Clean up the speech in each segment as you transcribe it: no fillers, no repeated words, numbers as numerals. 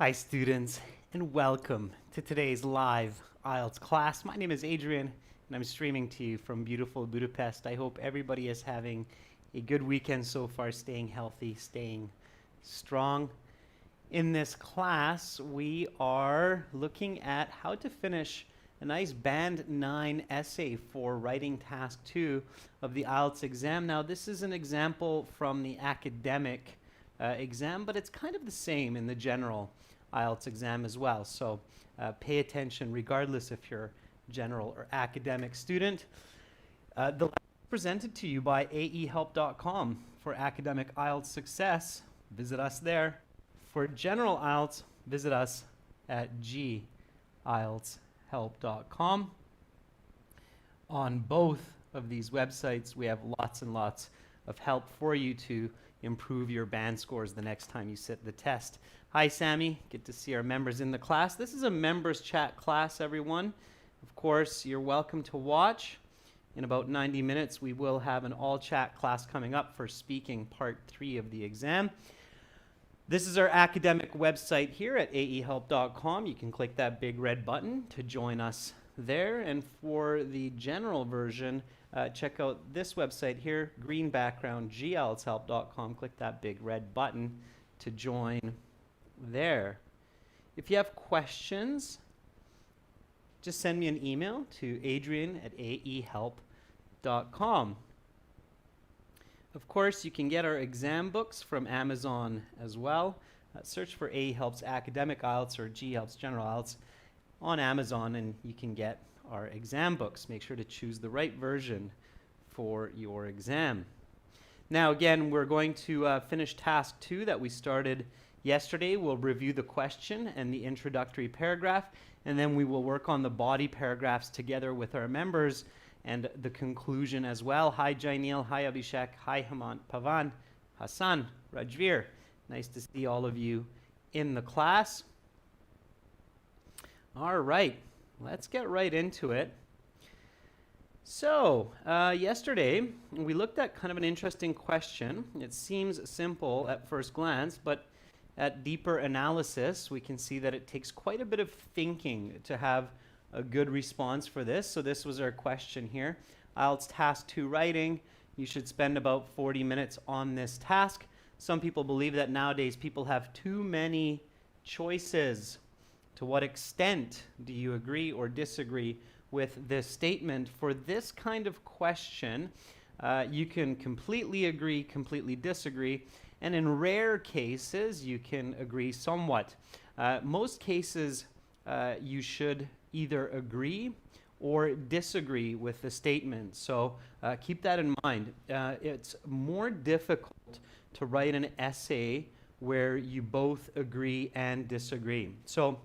Hi students, and welcome to today's live IELTS class. My name is Adrian, and I'm streaming to you from beautiful Budapest. I hope everybody is having a good weekend so far, staying healthy, staying strong. In this class, we are looking at how to finish a nice Band 9 essay for writing task 2 of the IELTS exam. Now, this is an example from the academic exam, but it's kind of the same in the general IELTS exam as well. So pay attention regardless if you're general or academic student. The lab is presented to you by aehelp.com. For academic IELTS success, visit us there. For general IELTS, visit us at gieltshelp.com. On both of these websites, we have lots and lots of help for you to improve your band scores the next time you sit the test. Hi, Sammy. Good to see our members in the class. This is a members chat class, everyone. Of course, you're welcome to watch. In about 90 minutes, we will have an all chat class coming up for speaking part 3 of the exam. This is our academic website here at aehelp.com. You can click that big red button to join us there. And for the general version, check out this website here, green background, gieltshelp.com. Click that big red button to join there. If you have questions, just send me an email to adrian@aehelp.com. Of course, you can get our exam books from Amazon as well. Search for AEhelp's Academic IELTS or GHelp's General IELTS on Amazon, and you can get our exam books. Make sure to choose the right version for your exam. Now, again, we're going to finish task 2 that we started yesterday. We'll review the question and the introductory paragraph, and then we will work on the body paragraphs together with our members and the conclusion as well. Hi, Jainil. Hi, Abhishek. Hi, Hemant, Pavan, Hassan, Rajveer. Nice to see all of you in the class. All right, let's get right into it. So, yesterday, we looked at kind of an interesting question. It seems simple at first glance, but at deeper analysis, we can see that it takes quite a bit of thinking to have a good response for this. So this was our question here. IELTS task 2 writing. You should spend about 40 minutes on this task. Some people believe that nowadays people have too many choices. To what extent do you agree or disagree with this statement? For this kind of question, you can completely agree, completely disagree, and in rare cases, you can agree somewhat. Most cases, you should either agree or disagree with the statement. So keep that in mind. It's more difficult to write an essay where you both agree and disagree. So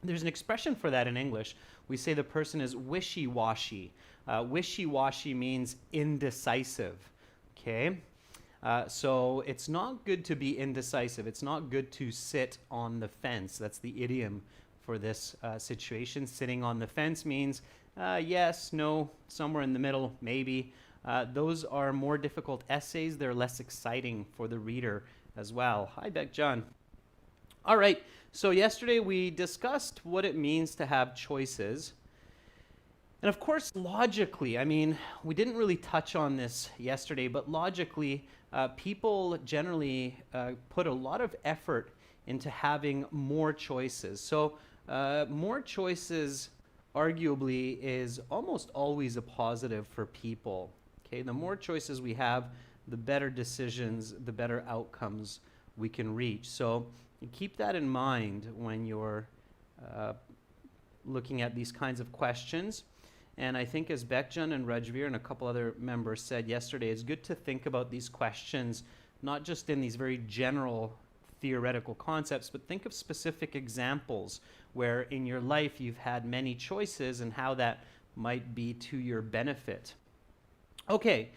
there's an expression for that in English. We say the person is wishy-washy. Wishy-washy means indecisive. Okay? So it's not good to be indecisive. It's not good to sit on the fence. That's the idiom for this situation. Sitting on the fence means yes, no, somewhere in the middle, maybe. Those are more difficult essays. They're less exciting for the reader as well. Hi, Beck John. All right, so yesterday we discussed what it means to have choices. And of course, logically, I mean, we didn't really touch on this yesterday, but logically, people generally put a lot of effort into having more choices. So more choices arguably is almost always a positive for people. Okay, the more choices we have, the better decisions, the better outcomes we can reach. So keep that in mind when you're looking at these kinds of questions. And I think as Bekjan and Rajveer and a couple other members said yesterday, it's good to think about these questions, not just in these very general theoretical concepts, but think of specific examples where in your life you've had many choices and how that might be to your benefit. Okay,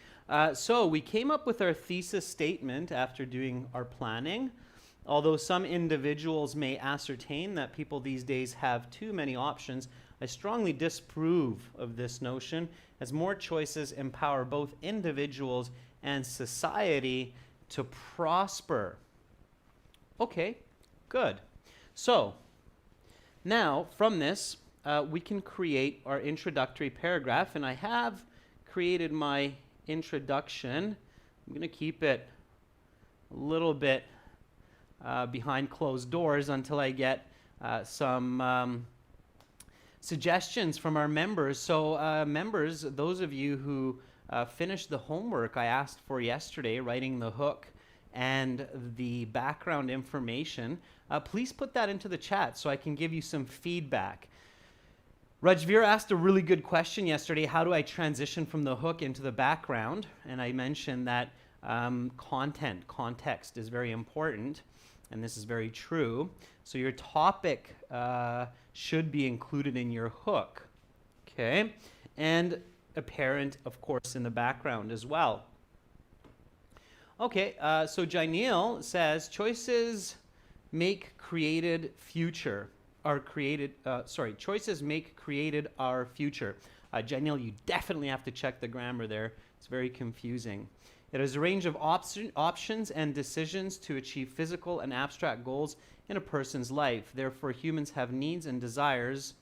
so we came up with our thesis statement after doing our planning. Although some individuals may ascertain that people these days have too many options, I strongly disapprove of this notion, as more choices empower both individuals and society to prosper. Okay, good. So now from this, we can create our introductory paragraph, and I have created my introduction. I'm going to keep it a little bit behind closed doors until I get some suggestions from our members. So members, those of you who finished the homework I asked for yesterday, writing the hook and the background information, please put that into the chat so I can give you some feedback. Rajveer asked a really good question yesterday: how do I transition from the hook into the background? And I mentioned that context is very important, and this is very true. So your topic should be included in your hook, okay? And apparent, of course, in the background as well. Okay, so Jainil says, choices make created future. Choices make created our future. Jainil, you definitely have to check the grammar there. It's very confusing. It is a range of options and decisions to achieve physical and abstract goals in a person's life. Therefore, humans have needs and desires.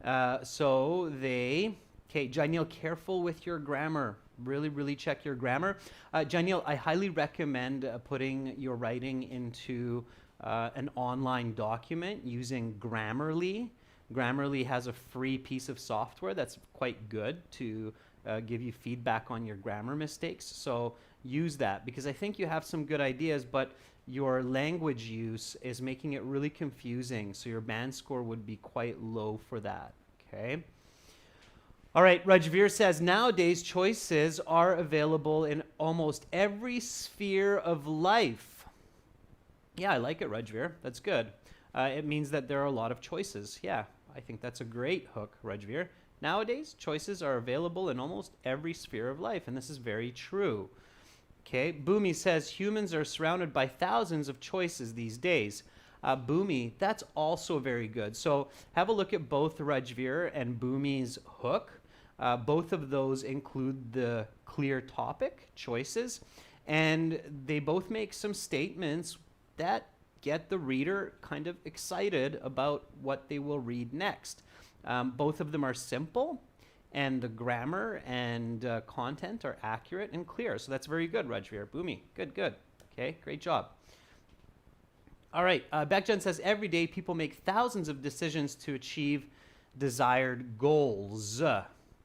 Okay, Jainil, careful with your grammar. Really check your grammar. Jainil, I highly recommend putting your writing into an online document using Grammarly. Grammarly has a free piece of software that's quite good to give you feedback on your grammar mistakes. So use that, because I think you have some good ideas, but your language use is making it really confusing. So your band score would be quite low for that, okay? All right, Rajveer says, nowadays choices are available in almost every sphere of life. Yeah, I like it, Rajveer. That's good. It means that there are a lot of choices. Yeah, I think that's a great hook, Rajveer. Nowadays, choices are available in almost every sphere of life, and this is very true. Okay, Bhumi says, humans are surrounded by thousands of choices these days. Bhumi, that's also very good. So have a look at both Rajveer and Bhumi's hook. Both of those include the clear topic, choices, and they both make some statements that get the reader kind of excited about what they will read next. Both of them are simple, and the grammar and content are accurate and clear. So that's very good, Rajveer. Bhumi, good. Okay, great job. All right, Bekjan says, every day people make thousands of decisions to achieve desired goals.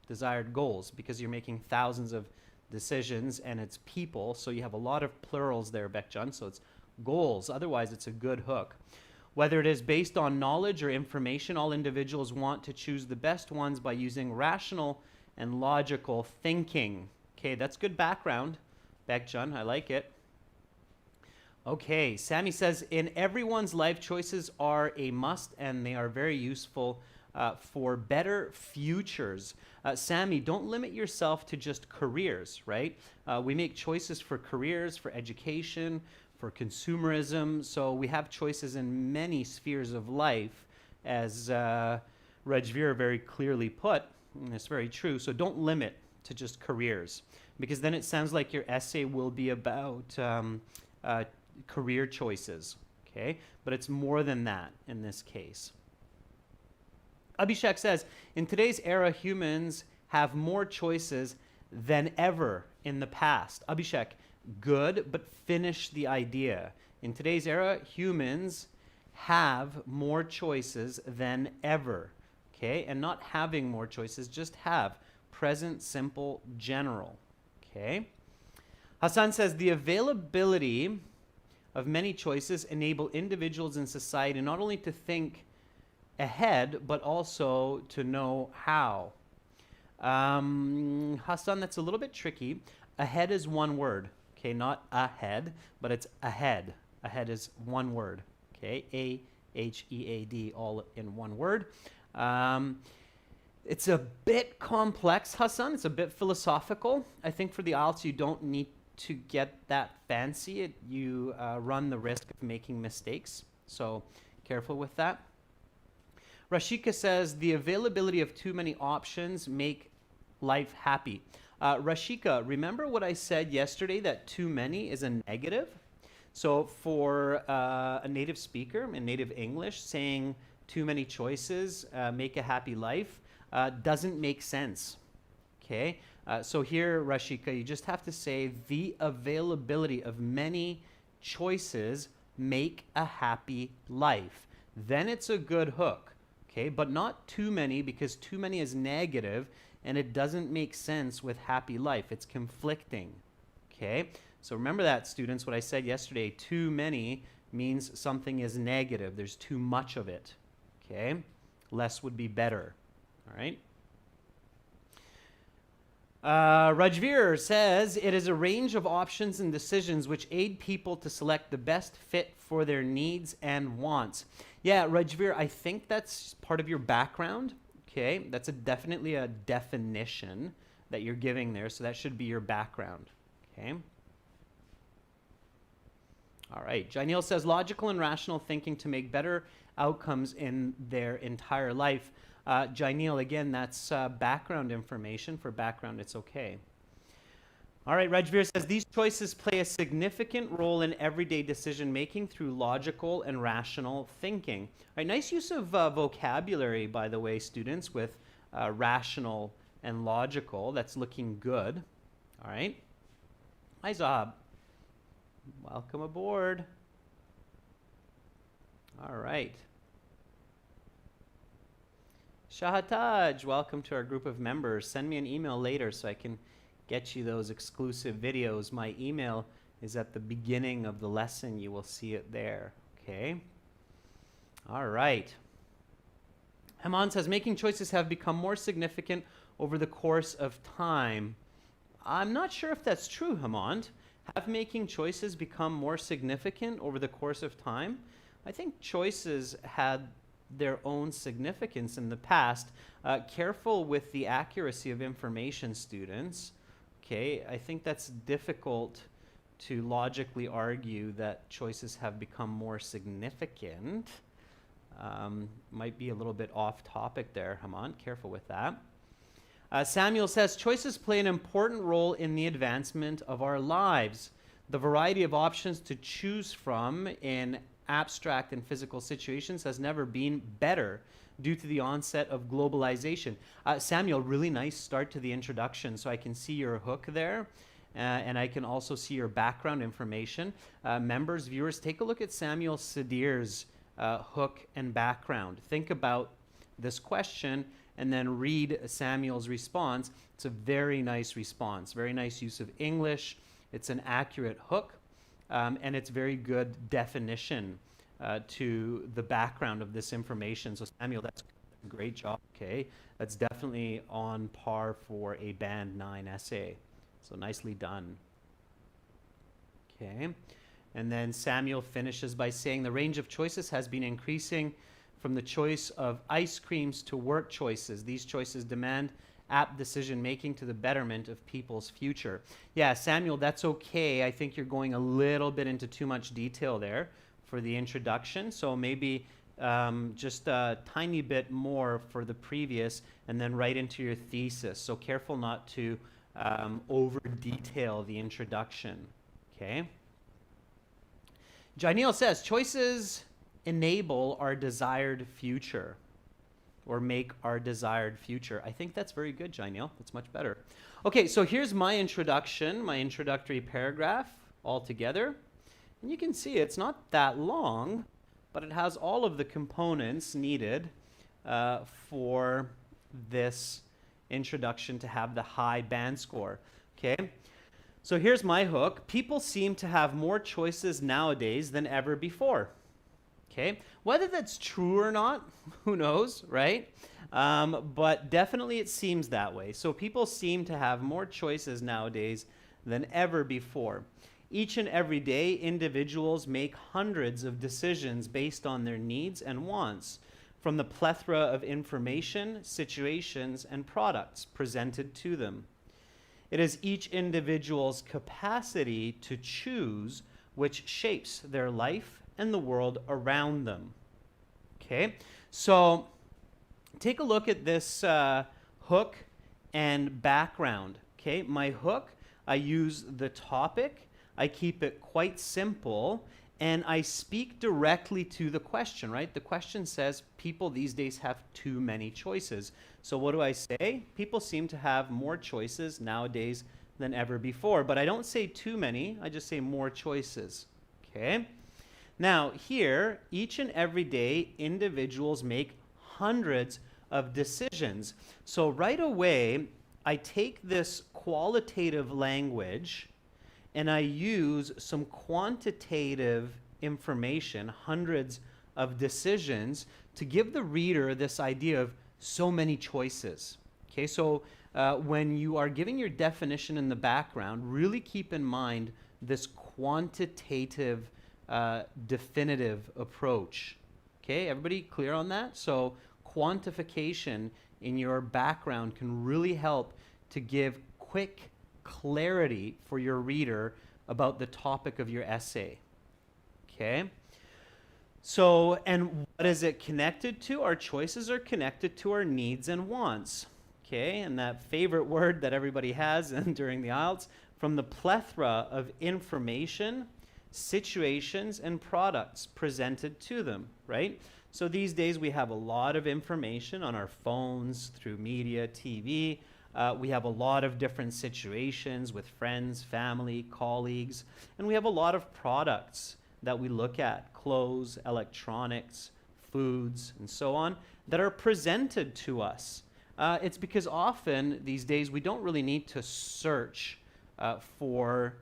Desired goals, because you're making thousands of decisions and it's people, so you have a lot of plurals there, Bekjan, so it's goals. Otherwise, it's a good hook. Whether it is based on knowledge or information, all individuals want to choose the best ones by using rational and logical thinking. Okay, that's good background, Bekjan. I like it. Okay, Sammy says, in everyone's life, choices are a must, and they are very useful for better futures. Sammy, don't limit yourself to just careers, right? We make choices for careers, for education, for consumerism. So we have choices in many spheres of life, as Rajveer very clearly put, and it's very true. So don't limit to just careers, because then it sounds like your essay will be about career choices, okay? But it's more than that in this case. Abhishek says, in today's era, humans have more choices than ever in the past. Abhishek, good, but finish the idea. In today's era, humans have more choices than ever, okay? And not having more choices, just have. Present, simple, general, okay? Hassan says, the availability of many choices enable individuals in society not only to think ahead, but also to know how. Hassan, that's a little bit tricky. Ahead is one word, okay? Not ahead, but it's ahead. Ahead is one word, okay? A-H-E-A-D, all in one word. It's a bit complex, Hassan. It's a bit philosophical. I think for the IELTS, you don't need to get that fancy. You run the risk of making mistakes, so careful with that. Rashika says, the availability of too many options make life happy. Rashika, remember what I said yesterday, that too many is a negative? So for a native speaker in native English, saying too many choices, make a happy life, doesn't make sense. Okay, so here, Rashika, you just have to say the availability of many choices make a happy life. Then it's a good hook, okay? But not too many, because too many is negative and it doesn't make sense with happy life. It's conflicting, okay? So remember that, students, what I said yesterday. Too many means something is negative. There's too much of it, okay? Less would be better, all right? Rajveer says, it is a range of options and decisions which aid people to select the best fit for their needs and wants. Yeah, Rajveer, I think that's part of your background. Okay, that's definitely a definition that you're giving there, so that should be your background. Okay. All right, Janil says, logical and rational thinking to make better outcomes in their entire life. Janil, again, that's background information. For background, it's okay. All right, Rajveer says, these choices play a significant role in everyday decision making through logical and rational thinking. All right, nice use of vocabulary, by the way, students, with rational and logical. That's looking good. All right. Hi, Zahab. Welcome aboard. All right. Shahataj, welcome to our group of members. Send me an email later so I can get you those exclusive videos. My email is at the beginning of the lesson. You will see it there, okay? All right. Haman says, making choices have become more significant over the course of time. I'm not sure if that's true, Haman. Have making choices become more significant over the course of time? I think choices had their own significance in the past. Careful with the accuracy of information, students. Okay, I think that's difficult to logically argue that choices have become more significant. Might be a little bit off topic there, Haman. Careful with that. Samuel says, choices play an important role in the advancement of our lives. The variety of options to choose from in abstract and physical situations has never been better due to the onset of globalization. Samuel, really nice start to the introduction. So I can see your hook there, and I can also see your background information. Members, viewers, take a look at Samuel Sadir's hook and background. Think about this question and then read Samuel's response. It's a very nice response, very nice use of English. It's an accurate hook, and it's very good definition to the background of this information. So Samuel, that's a great job, okay? That's definitely on par for a Band 9 essay. So nicely done. Okay, and then Samuel finishes by saying the range of choices has been increasing from the choice of ice creams to work choices. These choices demand apt decision making to the betterment of people's future. Yeah, Samuel, that's okay. I think you're going a little bit into too much detail there for the introduction. So maybe just a tiny bit more for the previous and then right into your thesis. So careful not to over detail the introduction. Okay. Janil says, choices enable our desired future, or make our desired future. I think that's very good, Janil. That's much better. Okay, so here's my introduction, my introductory paragraph all together. And you can see it's not that long, but it has all of the components needed for this introduction to have the high band score. Okay, so here's my hook. People seem to have more choices nowadays than ever before. Okay, whether that's true or not, who knows, right? But definitely it seems that way. So people seem to have more choices nowadays than ever before. Each and every day, individuals make hundreds of decisions based on their needs and wants from the plethora of information, situations, and products presented to them. It is each individual's capacity to choose which shapes their life and the world around them. Okay, so take a look at this hook and background. Okay, my hook, I use the topic. I keep it quite simple, and I speak directly to the question, right? The question says people these days have too many choices. So what do I say? People seem to have more choices nowadays than ever before. But I don't say too many, I just say more choices. Okay? Now, here, each and every day, individuals make hundreds of decisions. So right away, I take this qualitative language and I use some quantitative information, hundreds of decisions, to give the reader this idea of so many choices. Okay, so when you are giving your definition in the background, really keep in mind this quantitative, definitive approach. Okay, everybody clear on that? So quantification in your background can really help to give quick clarity for your reader about the topic of your essay. Okay? So, and what is it connected to? Our choices are connected to our needs and wants. Okay? And that favorite word that everybody has during the IELTS, from the plethora of information, situations, and products presented to them, right? So these days we have a lot of information on our phones, through media, TV. We have a lot of different situations with friends, family, colleagues, and we have a lot of products that we look at, clothes, electronics, foods, and so on, that are presented to us. It's because often these days we don't really need to search for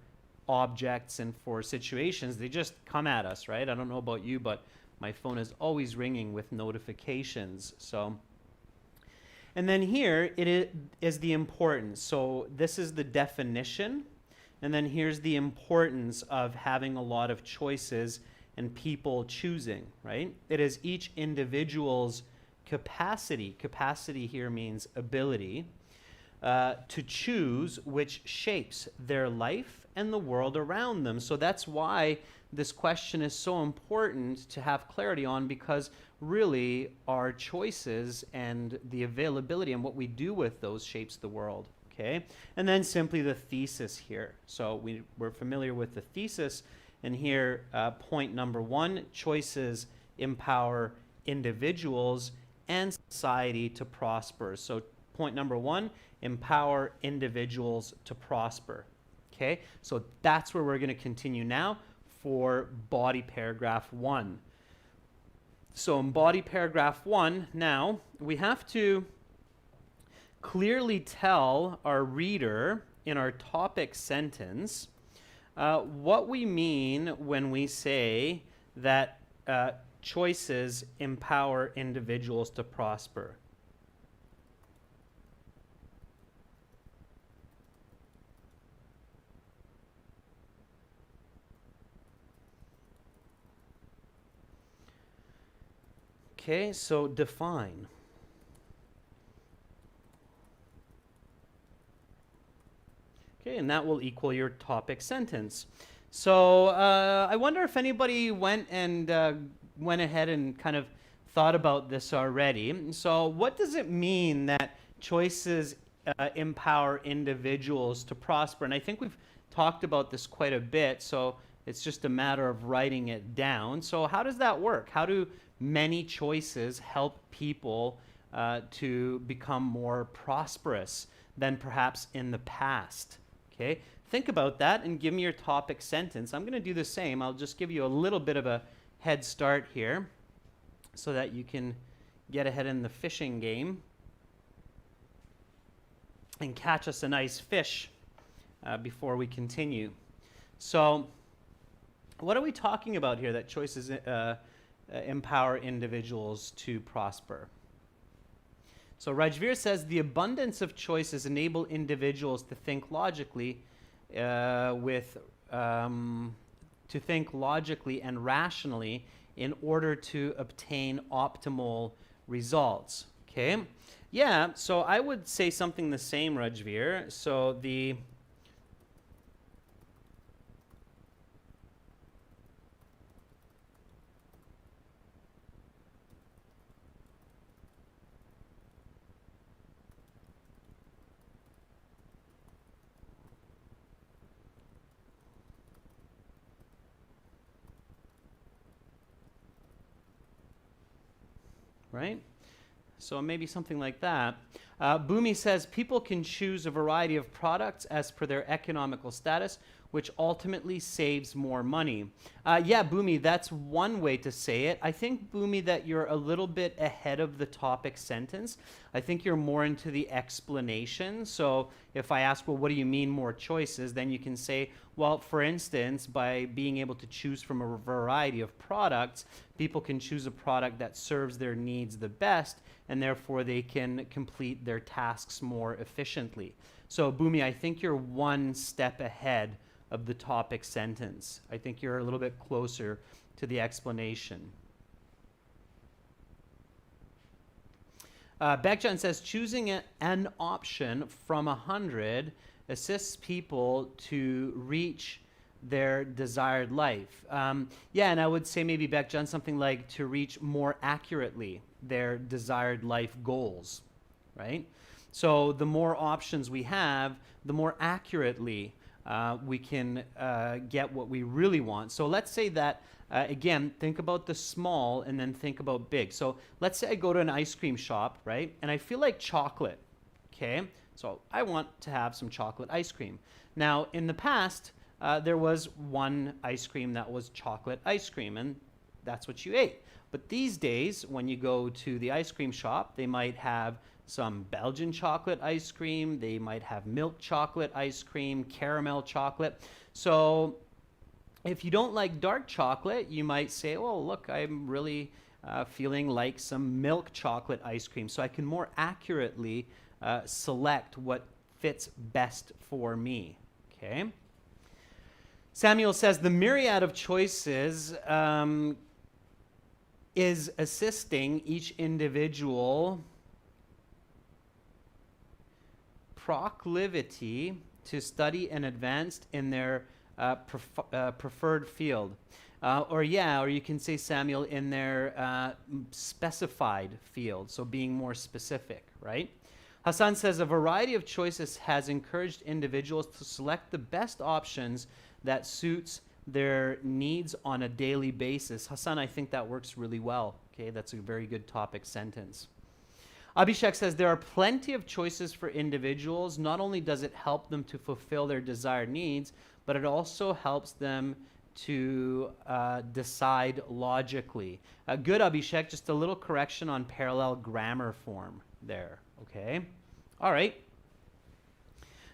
objects and for situations. They just come at us, right? I don't know about you, but my phone is always ringing with notifications. So, and then here it is the importance. So this is the definition, and then here's the importance of having a lot of choices and people choosing, right? It is each individual's capacity. Capacity here means ability. To choose which shapes their life and the world around them. So that's why this question is so important to have clarity on, because really our choices and the availability and what we do with those shapes the world. Okay? And then simply the thesis here. So we're familiar with the thesis, and here point number 1, choices empower individuals and society to prosper. So point number 1, empower individuals to prosper. Okay, so that's where we're going to continue now for body paragraph 1. So in body paragraph 1, now we have to clearly tell our reader in our topic sentence what we mean when we say that choices empower individuals to prosper. Okay, so define. Okay, and that will equal your topic sentence. So I wonder if anybody went ahead and kind of thought about this already. So what does it mean that choices empower individuals to prosper? And I think we've talked about this quite a bit, so it's just a matter of writing it down. So how does that work? How do many choices help people to become more prosperous than perhaps in the past? Okay, think about that and give me your topic sentence. I'm going to do the same. I'll just give you a little bit of a head start here so that you can get ahead in the fishing game and catch us a nice fish before we continue. So what are we talking about here that choices empower individuals to prosper? So Rajveer says the abundance of choices enable individuals to think logically, to think logically and rationally in order to obtain optimal results. Okay, yeah. So I would say something the same, Rajveer. So the right? So maybe something like that. Boomy says people can choose a variety of products as per their economical status, which ultimately saves more money. Yeah, Boomy, that's one way to say it. I think, Boomy, that you're a little bit ahead of the topic sentence. I think you're more into the explanation. So if I ask, well, what do you mean more choices? Then you can say, well, for instance, by being able to choose from a variety of products, people can choose a product that serves their needs the best, and therefore they can complete their tasks more efficiently. So, Boomy, I think you're one step ahead of the topic sentence. I think you're a little bit closer to the explanation. Beckjan says, choosing an option from 100 assists people to reach their desired life. Yeah, and I would say maybe, Beckjan, something like to reach more accurately their desired life goals, right? So the more options we have, the more accurately we can get what we really want. So let's say that, again, think about the small and then think about big. So let's say I go to an ice cream shop, right? And I feel like chocolate, okay? So I want to have some chocolate ice cream. Now, in the past, there was one ice cream that was chocolate ice cream, and that's what you ate. But these days, when you go to the ice cream shop, they might have some Belgian chocolate ice cream, they might have milk chocolate ice cream, caramel chocolate. So if you don't like dark chocolate, you might say, oh, look, I'm really feeling like some milk chocolate ice cream. So I can more accurately select what fits best for me, okay? Samuel says, the myriad of choices is assisting each individual proclivity to study and advance in their preferred field. Or you can say, Samuel, in their specified field, so being more specific, right? Hassan says, a variety of choices has encouraged individuals to select the best options that suits their needs on a daily basis. Hassan, I think that works really well. Okay, that's a very good topic sentence. Abhishek says, there are plenty of choices for individuals. Not only does it help them to fulfill their desired needs, but it also helps them to decide logically. Good, Abhishek. Just a little correction on parallel grammar form there. Okay? All right.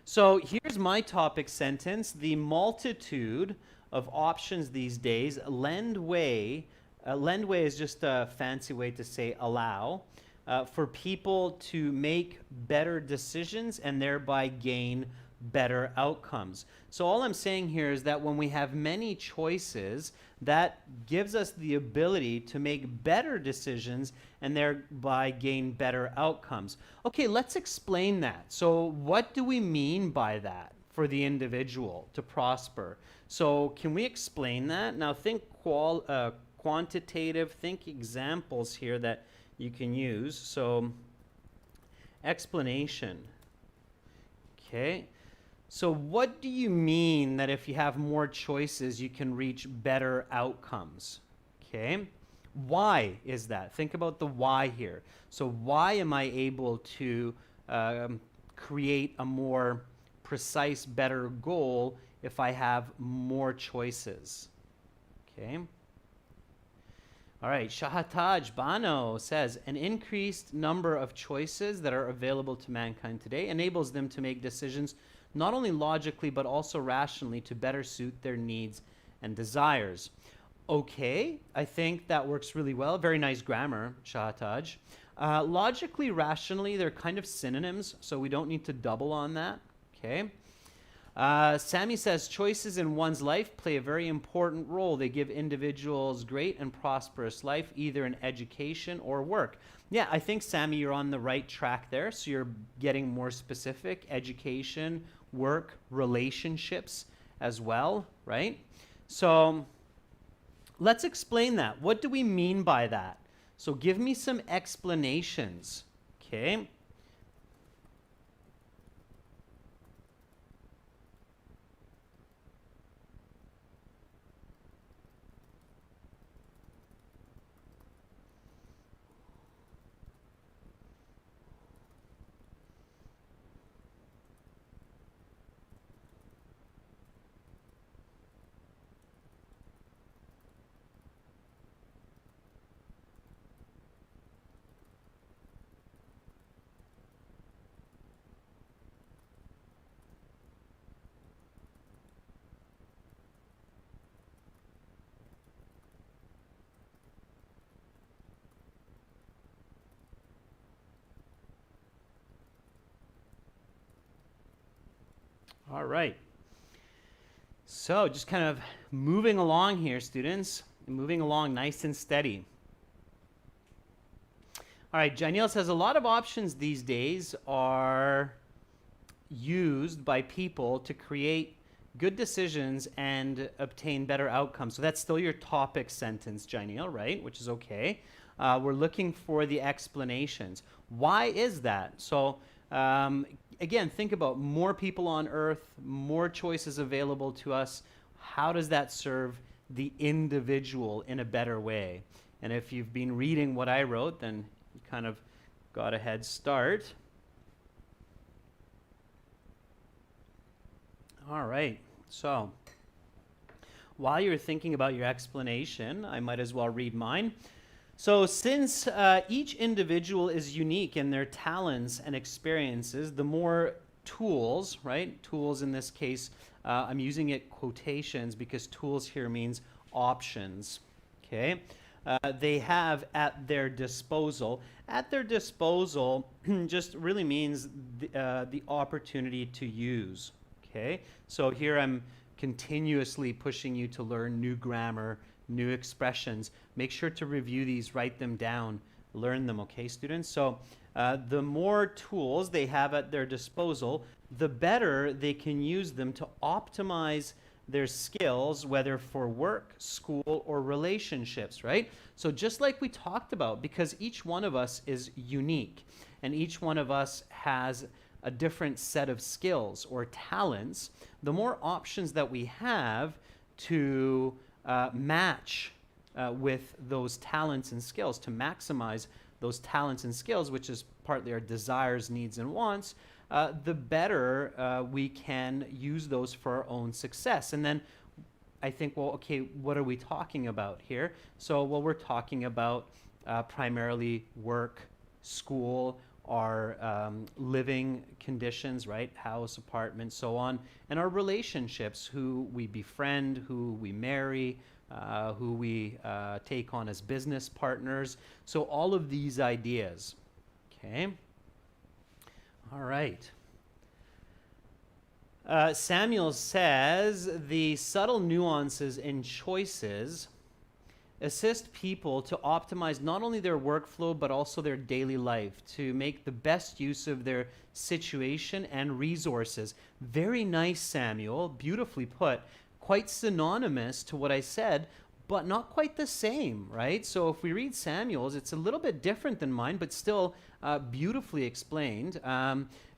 So here's my topic sentence. The multitude of options these days lend way is just a fancy way to say allow for people to make better decisions and thereby gain better outcomes. So all I'm saying here is that when we have many choices, that gives us the ability to make better decisions and thereby gain better outcomes. Okay, let's explain that. So what do we mean by that for the individual to prosper? So can we explain that? Now think quantitative, think examples here that you can use. So explanation. Okay. So what do you mean that if you have more choices, you can reach better outcomes? Okay. Why is that? Think about the why here. So why am I able to create a more precise, better goal if I have more choices? Okay. All right, Shahataj Bano says, an increased number of choices that are available to mankind today enables them to make decisions not only logically but also rationally to better suit their needs and desires. Okay, I think that works really well. Very nice grammar, Shahataj. Logically, rationally, they're kind of synonyms, so we don't need to double on that. Okay. Sammy says, choices in one's life play a very important role. They give individuals great and prosperous life, either in education or work. Yeah, I think, Sammy, you're on the right track there. So you're getting more specific. Education, work, relationships as well, right? So let's explain that. What do we mean by that? So give me some explanations, okay? All right. So just kind of moving along here, students, moving along nice and steady. All right, Janelle says a lot of options these days are used by people to create good decisions and obtain better outcomes. So that's still your topic sentence, Janelle, right? Which is okay. We're looking for the explanations. Why is that? So again, think about more people on earth, more choices available to us. How does that serve the individual in a better way? And if you've been reading what I wrote, then you kind of got a head start. All right, so while you're thinking about your explanation, I might as well read mine. So since each individual is unique in their talents and experiences, the more tools, right? Tools in this case, I'm using it quotations because tools here means options, okay? They have at their disposal. At their disposal just really means the opportunity to use, okay? So here I'm continuously pushing you to learn new grammar, new expressions. Make sure to review these, write them down, learn them, okay, students? So the more tools they have at their disposal, the better they can use them to optimize their skills, whether for work, school, or relationships, right? So just like we talked about, because each one of us is unique, and each one of us has a different set of skills or talents, the more options that we have to match with those talents and skills, to maximize those talents and skills, which is partly our desires, needs, and wants, the better we can use those for our own success. And then I think, well, okay, what are we talking about here? So, well, we're talking about primarily work, school, our living conditions, right? House, apartment, so on, and our relationships, who we befriend, who we marry, who we take on as business partners. So all of these ideas, okay? All right. Samuel says, the subtle nuances in choices assist people to optimize not only their workflow, but also their daily life, to make the best use of their situation and resources. Very nice, Samuel. Beautifully put. Quite synonymous to what I said, but not quite the same, right? So if we read Samuel's, it's a little bit different than mine, but still beautifully explained.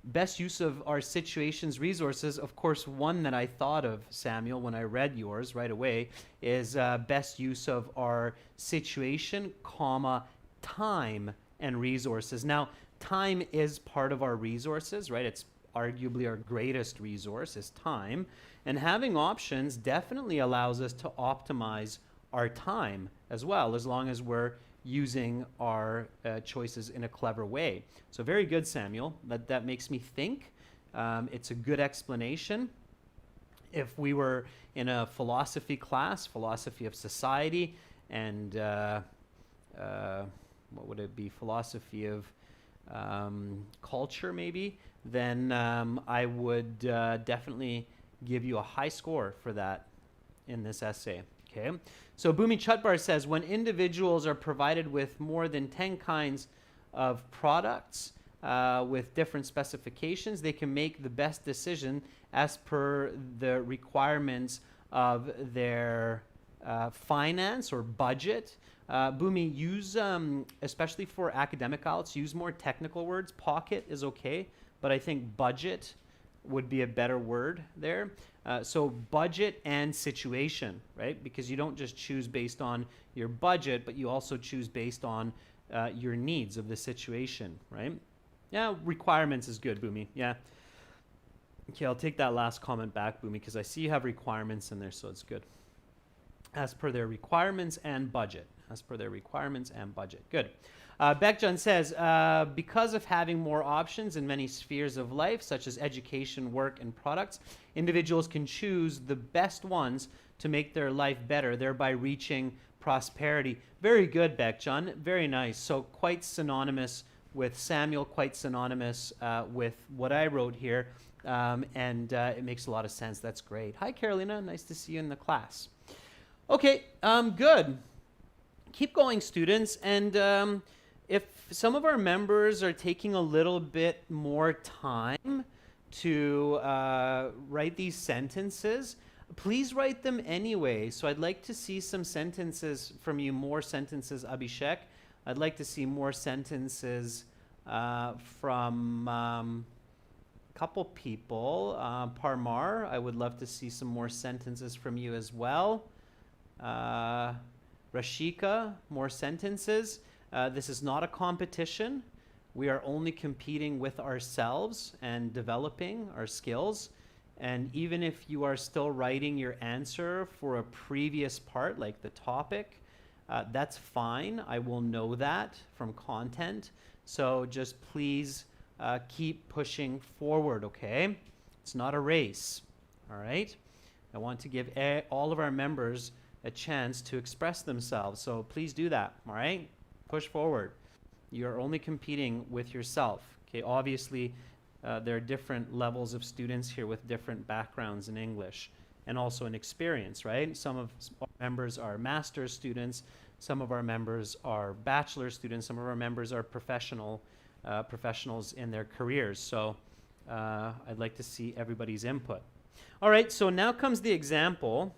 Best use of our situations, resources. Of course, one that I thought of, Samuel, when I read yours right away, is best use of our situation, comma, time and resources. Now, time is part of our resources, right? It's arguably our greatest resource is time. And having options definitely allows us to optimize our time as well, as long as we're using our choices in a clever way. So very good, Samuel. That makes me think. It's a good explanation. If we were in a philosophy class, philosophy of society, and what would it be? Philosophy of culture, maybe, then I would definitely give you a high score for that in this essay. Okay, so Bhumi Chatbar says, when individuals are provided with more than 10 kinds of products with different specifications, they can make the best decision as per the requirements of their finance or budget. Bhumi, use, especially for academic IELTS, use more technical words. Pocket is okay, but I think budget would be a better word there. So budget and situation, right? Because you don't just choose based on your budget, but you also choose based on your needs of the situation, right? Yeah, requirements is good, Bhumi. Yeah. Okay, I'll take that last comment back, Bhumi, because I see you have requirements in there, so it's good. As per their requirements and budget. As per their requirements and budget. Good. Beckjan says, because of having more options in many spheres of life, such as education, work, and products, individuals can choose the best ones to make their life better, thereby reaching prosperity. Very good, Beckjan. Very nice. So quite synonymous with Samuel, quite synonymous with what I wrote here. and it makes a lot of sense. That's great. Hi, Carolina. Nice to see you in the class. Okay, good. Keep going, students. And if some of our members are taking a little bit more time to write these sentences, please write them anyway. So I'd like to see some sentences from you, more sentences, Abhishek. I'd like to see more sentences from a couple people. Parmar, I would love to see some more sentences from you as well. Rashika, more sentences. This is not a competition. We are only competing with ourselves and developing our skills. And even if you are still writing your answer for a previous part, like the topic, that's fine. I will know that from content. So just please keep pushing forward, okay? It's not a race, all right? I want to give all of our members a chance to express themselves. So please do that, all right? Push forward. You're only competing with yourself, okay? Obviously, there are different levels of students here with different backgrounds in English and also in experience, right? Some of our members are master's students. Some of our members are bachelor students. Some of our members are professionals in their careers. So I'd like to see everybody's input. All right, so now comes the example.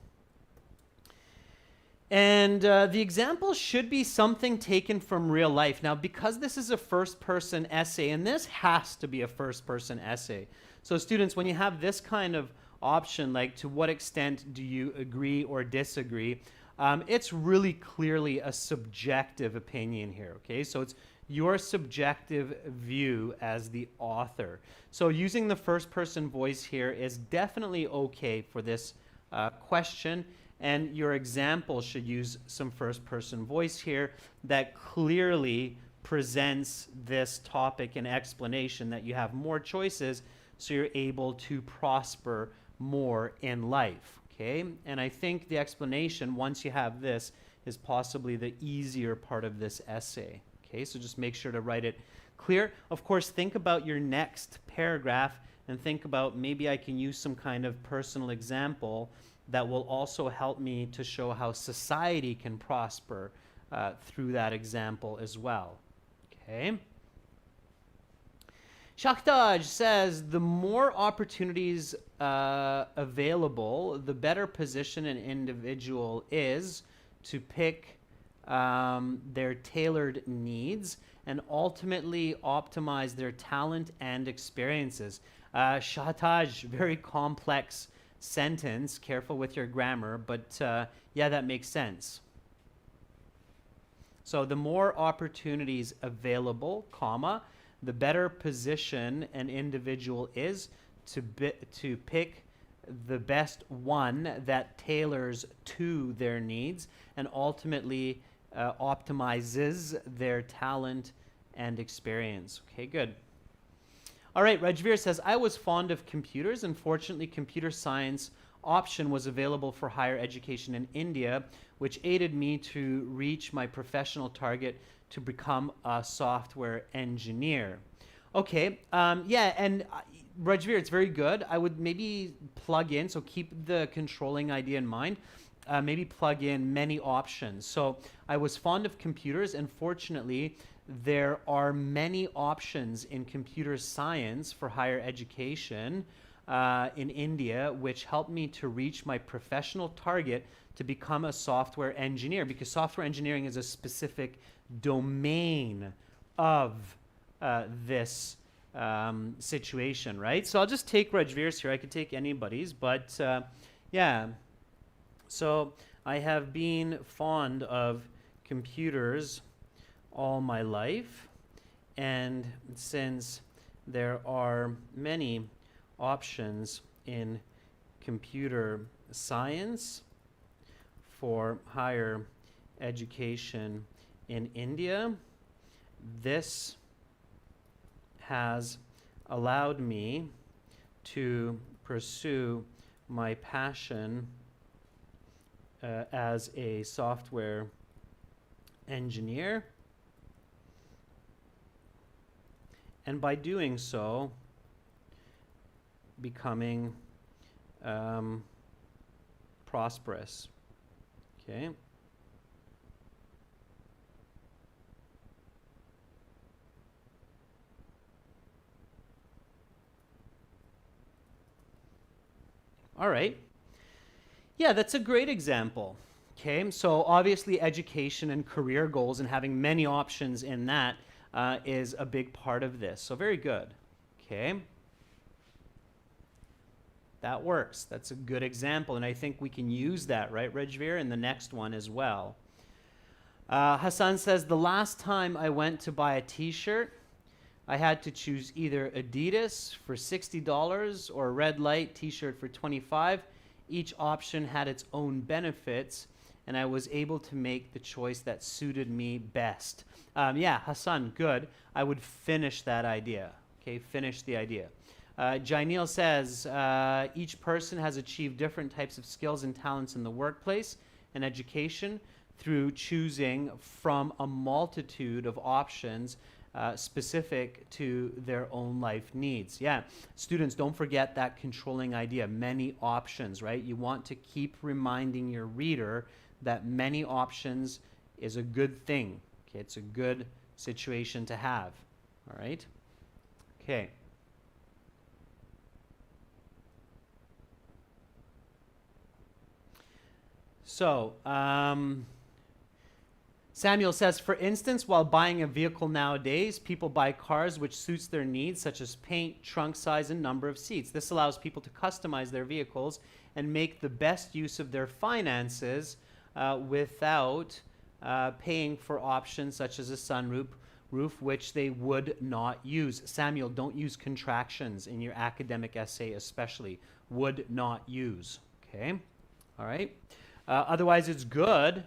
And the example should be something taken from real life. Now, because this is a first-person essay, and this has to be a first-person essay. So students, when you have this kind of option, like to what extent do you agree or disagree, it's really clearly a subjective opinion here, okay? So it's your subjective view as the author. So using the first-person voice here is definitely okay for this question. And your example should use some first-person voice here that clearly presents this topic and explanation, that you have more choices so you're able to prosper more in life, okay? And I think the explanation, once you have this, is possibly the easier part of this essay, okay? So just make sure to write it clear. Of course, think about your next paragraph and think about maybe I can use some kind of personal example that will also help me to show how society can prosper through that example as well. Okay. Shaktaj says, the more opportunities available, the better position an individual is to pick their tailored needs and ultimately optimize their talent and experiences. Shaktaj, very complex sentence, careful with your grammar, but yeah, that makes sense. So the more opportunities available, comma, the better position an individual is to pick the best one that tailors to their needs and ultimately optimizes their talent and experience. Okay, good. All right, Rajveer says, I was fond of computers. Unfortunately, computer science option was available for higher education in India, which aided me to reach my professional target to become a software engineer. Okay, yeah, and Rajveer, it's very good. I would maybe plug in, so keep the controlling idea in mind, maybe plug in many options. So I was fond of computers, and fortunately, there are many options in computer science for higher education in India, which helped me to reach my professional target to become a software engineer, because software engineering is a specific domain of this situation, right? So I'll just take Rajveer's here. I could take anybody's, but yeah. So I have been fond of computers all my life, and since there are many options in computer science for higher education in India, this has allowed me to pursue my passion as a software engineer. And by doing so, becoming prosperous. Okay. All right. Yeah, that's a great example. Okay, so obviously education and career goals and having many options in that is a big part of this. So very good. Okay, that works. That's a good example, and I think we can use that, right, Rajveer, in the next one as well. Hassan says, the last time I went to buy a t-shirt, I had to choose either Adidas for $60 or a red light t-shirt for $25. Each option had its own benefits, and I was able to make the choice that suited me best. Yeah, Hassan, good. I would finish that idea. Okay, finish the idea. Jainil says, each person has achieved different types of skills and talents in the workplace and education through choosing from a multitude of options specific to their own life needs. Yeah, students, don't forget that controlling idea, many options, right? You want to keep reminding your reader that many options is a good thing. Okay, it's a good situation to have. All right? Okay. So, Samuel says, for instance, while buying a vehicle nowadays, people buy cars which suits their needs, such as paint, trunk size, and number of seats. This allows people to customize their vehicles and make the best use of their finances without paying for options such as a sunroof, which they would not use. Samuel, don't use contractions in your academic essay especially. Would not use. Okay? All right? Otherwise, it's good.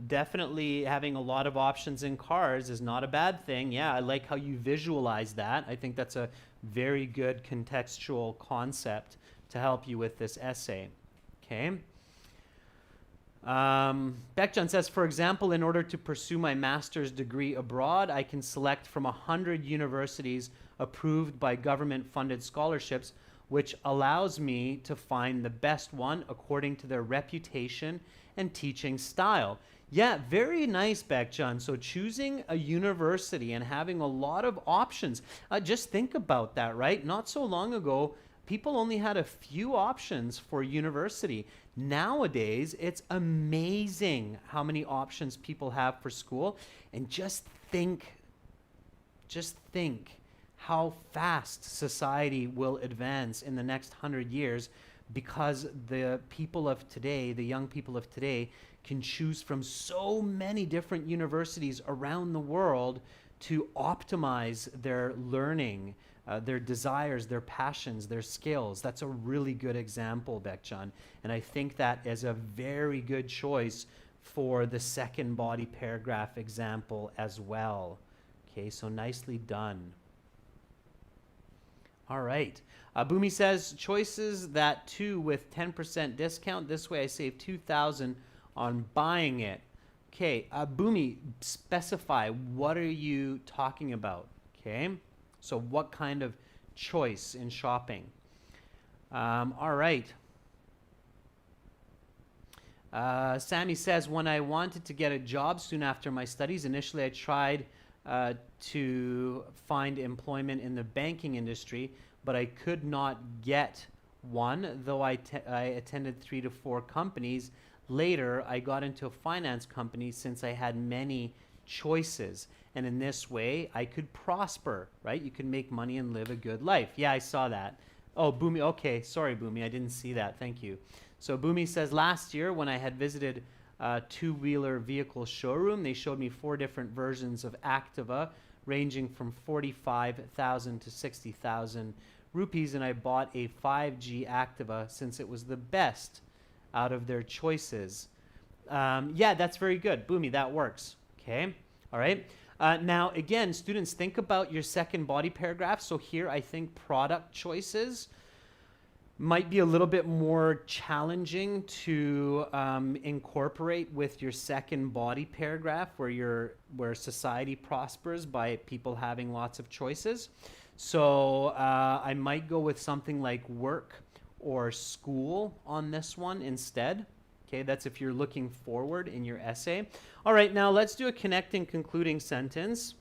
Definitely having a lot of options in cars is not a bad thing. Yeah, I like how you visualize that. I think that's a very good contextual concept to help you with this essay. Okay. Beckjan says, for example, in order to pursue my master's degree abroad, I can select from 100 universities approved by government-funded scholarships, which allows me to find the best one according to their reputation and teaching style. Yeah, very nice, Beckjan. So choosing a university and having a lot of options. Just think about that, right? Not so long ago, people only had a few options for university. Nowadays, it's amazing how many options people have for school. And just think how fast society will advance in the next 100 years because the people of today, the young people of today, can choose from so many different universities around the world to optimize their learning, their desires, their passions, their skills. That's a really good example, Beckjan. And I think that is a very good choice for the second body paragraph example as well. Okay, so nicely done. All right. Boomi says, choices that too with 10% discount. This way I save $2,000 on buying it. Okay, Boomi, specify, what are you talking about? Okay, so what kind of choice in shopping? All right. Sammy says, when I wanted to get a job soon after my studies, initially I tried to find employment in the banking industry, but I could not get one, though I attended 3 to 4 companies. Later, I got into a finance company since I had many choices. And in this way, I could prosper, right? You can make money and live a good life. Yeah, I saw that. Oh, Boomi, okay. Sorry, Boomi, I didn't see that. Thank you. So Boomi says, last year when I had visited a two-wheeler vehicle showroom, they showed me 4 different versions of Activa, ranging from 45,000 to 60,000 rupees, and I bought a 5G Activa since it was the best out of their choices. Yeah, that's very good. Boomi, that works. Okay. All right. Now, again, students, think about your second body paragraph. So here, I think product choices might be a little bit more challenging to incorporate with your second body paragraph where society prospers by people having lots of choices. So I might go with something like work or school on this one instead. Okay, that's if you're looking forward in your essay. All right, now let's do a connecting concluding sentence.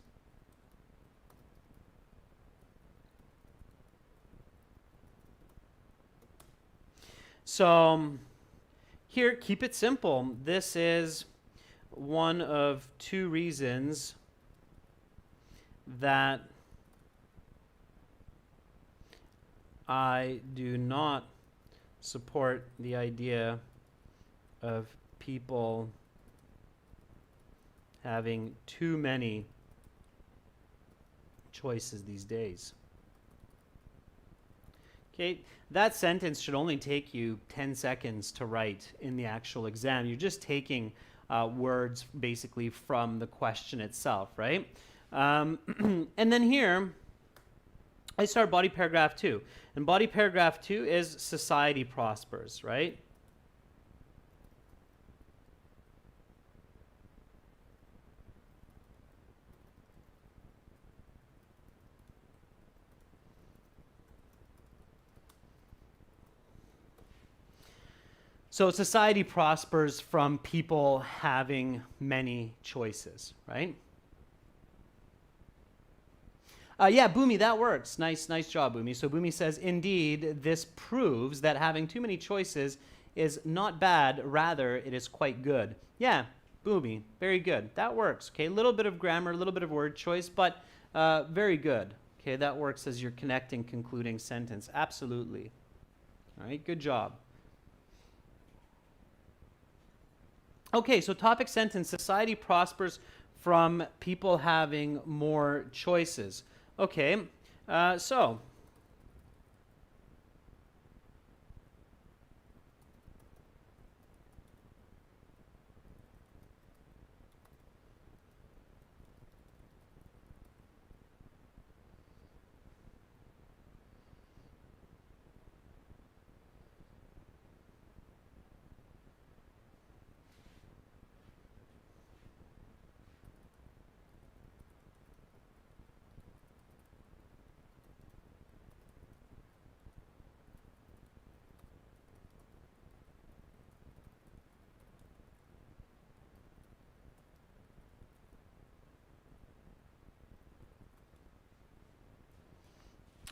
So here, keep it simple. This is one of two reasons that I do not support the idea of people having too many choices these days. Okay, that sentence should only take you 10 seconds to write in the actual exam. You're just taking words basically from the question itself, right? And then here, I start body paragraph 2. And body paragraph 2 is society prospers, right? So society prospers from people having many choices, right? Yeah, Boomy, that works. Nice job, Boomy. So Boomy says, indeed, this proves that having too many choices is not bad. Rather, it is quite good. Yeah, Boomy, very good. That works. Okay, a little bit of grammar, a little bit of word choice, but very good. Okay, that works as your connecting, concluding sentence. Absolutely. All right, good job. Okay, so topic sentence, society prospers from people having more choices. Okay, so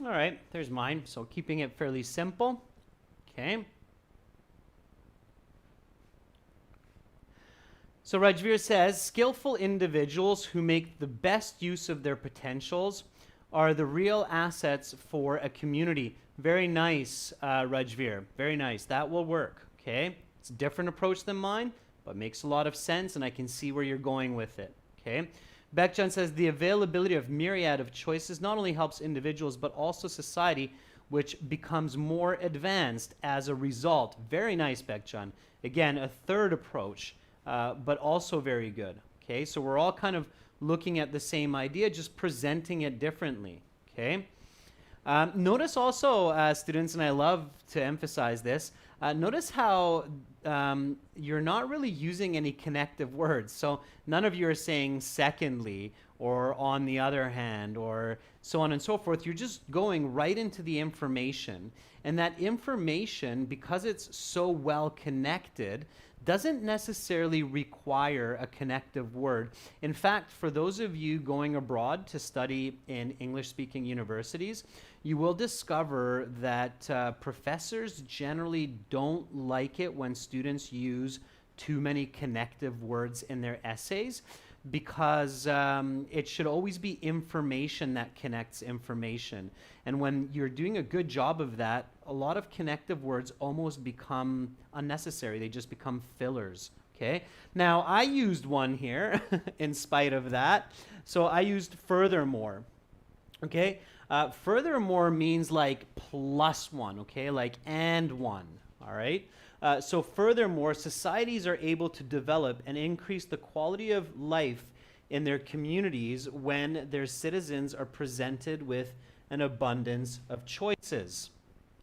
all right, there's mine. So keeping it fairly simple. Okay. So Rajveer says, skillful individuals who make the best use of their potentials are the real assets for a community. Very nice, Rajveer. Very nice. That will work. Okay. It's a different approach than mine, but makes a lot of sense, and I can see where you're going with it. Okay. Beckchan says the availability of myriad of choices not only helps individuals but also society, which becomes more advanced as a result. Very nice, Beckchan. Again, a third approach, but also very good. Okay, so we're all kind of looking at the same idea, just presenting it differently. Okay. Notice also, students, and I love to emphasize this, notice how you're not really using any connective words. So none of you are saying secondly or on the other hand or so on and so forth. You're just going right into the information. And that information, because it's so well connected, doesn't necessarily require a connective word. In fact, for those of you going abroad to study in English-speaking universities, you will discover that professors generally don't like it when students use too many connective words in their essays, because it should always be information that connects information. And when you're doing a good job of that, a lot of connective words almost become unnecessary. They just become fillers. Okay. Now, I used one here in spite of that. So I used furthermore. Okay. Furthermore means like plus one. Okay. Like and one. All right. So furthermore, societies are able to develop and increase the quality of life in their communities when their citizens are presented with an abundance of choices.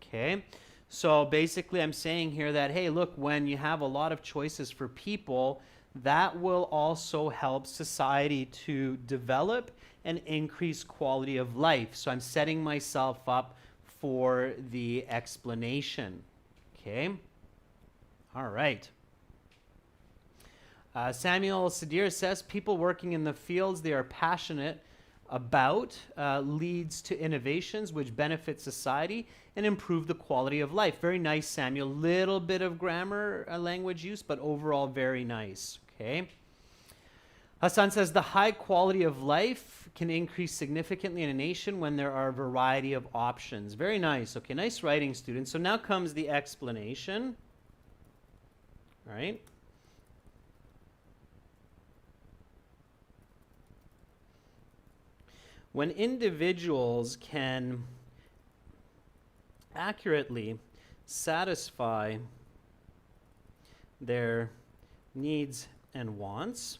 Okay, so basically I'm saying here that, hey, look, when you have a lot of choices for people, that will also help society to develop and increase quality of life. So I'm setting myself up for the explanation. Okay? All right. Samuel Sadir says, people working in the fields they are passionate about leads to innovations which benefit society and improve the quality of life. Very nice, Samuel. Little bit of grammar language use, but overall very nice. Okay. Hassan says, the high quality of life can increase significantly in a nation when there are a variety of options. Very nice. Okay, nice writing, students. So now comes the explanation. All right. When individuals can accurately satisfy their needs and wants,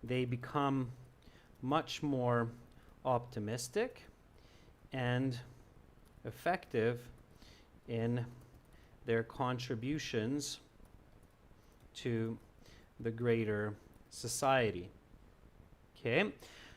they become much more optimistic and effective in their contributions to the greater society. Okay,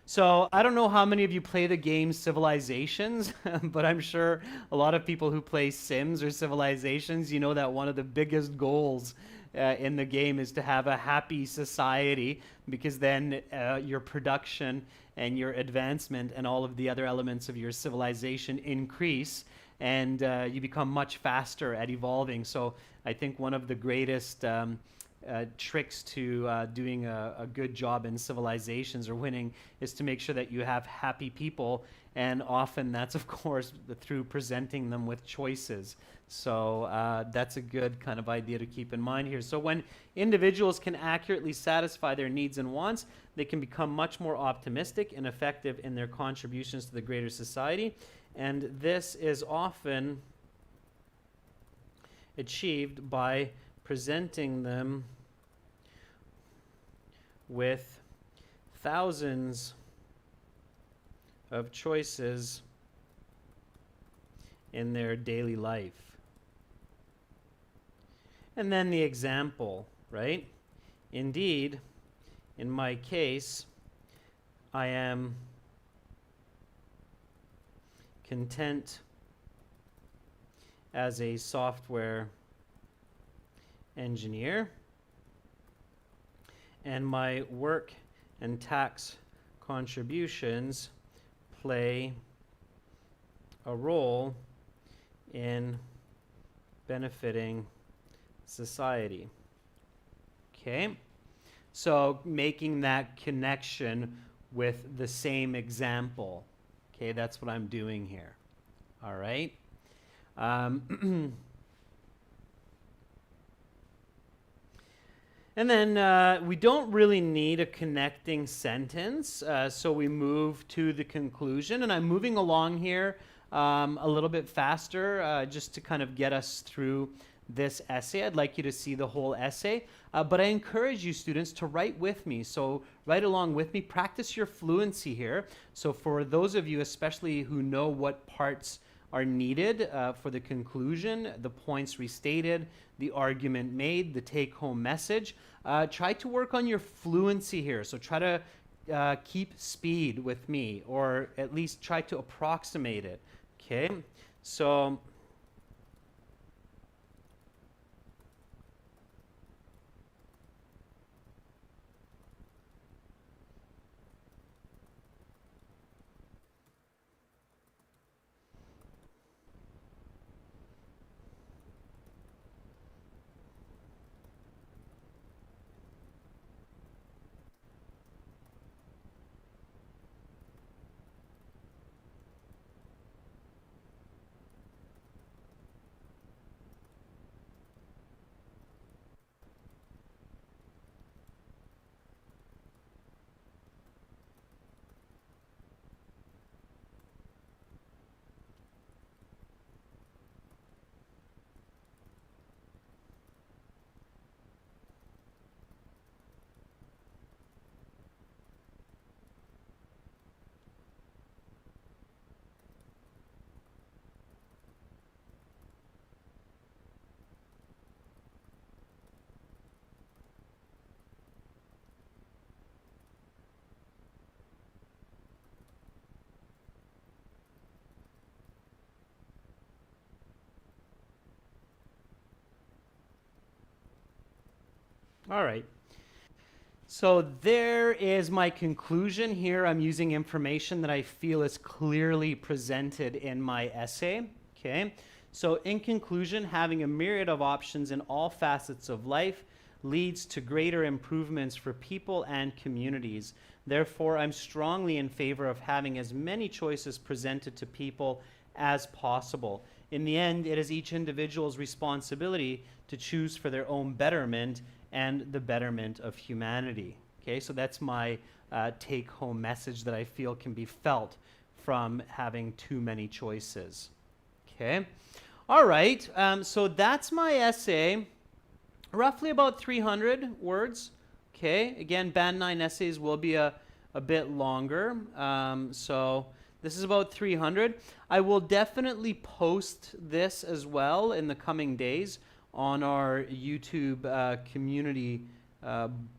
so I don't know how many of you play the game Civilizations, but I'm sure a lot of people who play Sims or Civilizations, you know that one of the biggest goals in the game is to have a happy society, because then your production and your advancement and all of the other elements of your civilization increase, and you become much faster at evolving. So I think one of the greatest tricks to doing a good job in civilizations or winning is to make sure that you have happy people, and often that's of course through presenting them with choices. So that's a good kind of idea to keep in mind here. So when individuals can accurately satisfy their needs and wants, they can become much more optimistic and effective in their contributions to the greater society, and this is often achieved by presenting them with thousands of choices in their daily life. And then the example, right? Indeed, in my case, I am content as a software engineer, and my work and tax contributions play a role in benefiting society. Okay, so making that connection with the same example. Okay, that's what I'm doing here. All right. And then we don't really need a connecting sentence, so we move to the conclusion. And I'm moving along here a little bit faster just to kind of get us through this essay. I'd like you to see the whole essay, but I encourage you students to write with me. So write along with me, practice your fluency here. So for those of you especially who know what parts are needed for the conclusion, the points restated, the argument made, the take-home message, try to work on your fluency here. So try to keep speed with me, or at least try to approximate it. Okay, so All right. So there is my conclusion here. I'm using information that I feel is clearly presented in my essay. Okay. So in conclusion, having a myriad of options in all facets of life leads to greater improvements for people and communities. Therefore, I'm strongly in favor of having as many choices presented to people as possible. In the end, it is each individual's responsibility to choose for their own betterment and the betterment of humanity. Okay, so that's my take-home message that I feel can be felt from having too many choices. Okay, all right, so that's my essay, roughly about 300 words. Okay, again, Band 9 essays will be a bit longer, so this is about 300. I will definitely post this as well in the coming days on our YouTube community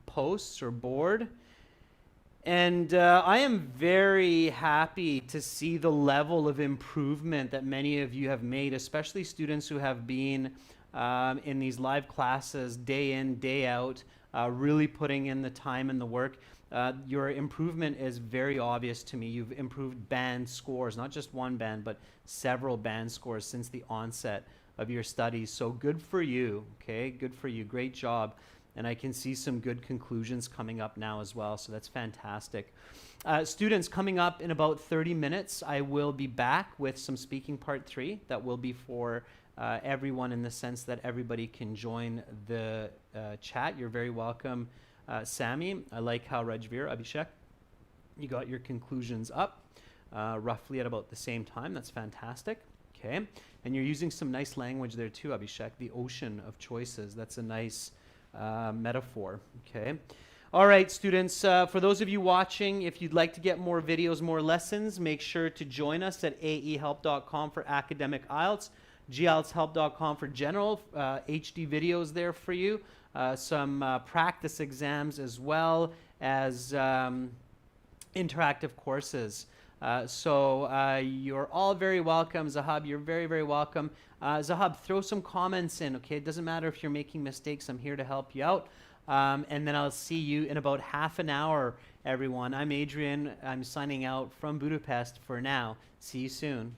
posts or board. And I am very happy to see the level of improvement that many of you have made, especially students who have been in these live classes day in, day out, really putting in the time and the work. Your improvement is very obvious to me. You've improved band scores, not just one band, but several band scores since the onset of your studies. So good for you, okay? Good for you. Great job. And I can see some good conclusions coming up now as well, so that's fantastic. Students, coming up in about 30 minutes, I will be back with some speaking part 3 that will be for everyone, in the sense that everybody can join the chat. You're very welcome, Sammy. I like how Rajveer, Abhishek, you got your conclusions up roughly at about the same time. That's fantastic. Okay, and you're using some nice language there too, Abhishek. The ocean of choices. That's a nice metaphor. Okay. All right, students, for those of you watching, if you'd like to get more videos, more lessons, make sure to join us at aehelp.com for academic IELTS, gieltshelp.com for general HD videos there for you, some practice exams, as well as interactive courses. So you're all very welcome. Zahab, you're very, very welcome. Zahab, throw some comments in, okay? It doesn't matter if you're making mistakes. I'm here to help you out. And then I'll see you in about half an hour, everyone. I'm Adrian. I'm signing out from Budapest for now. See you soon.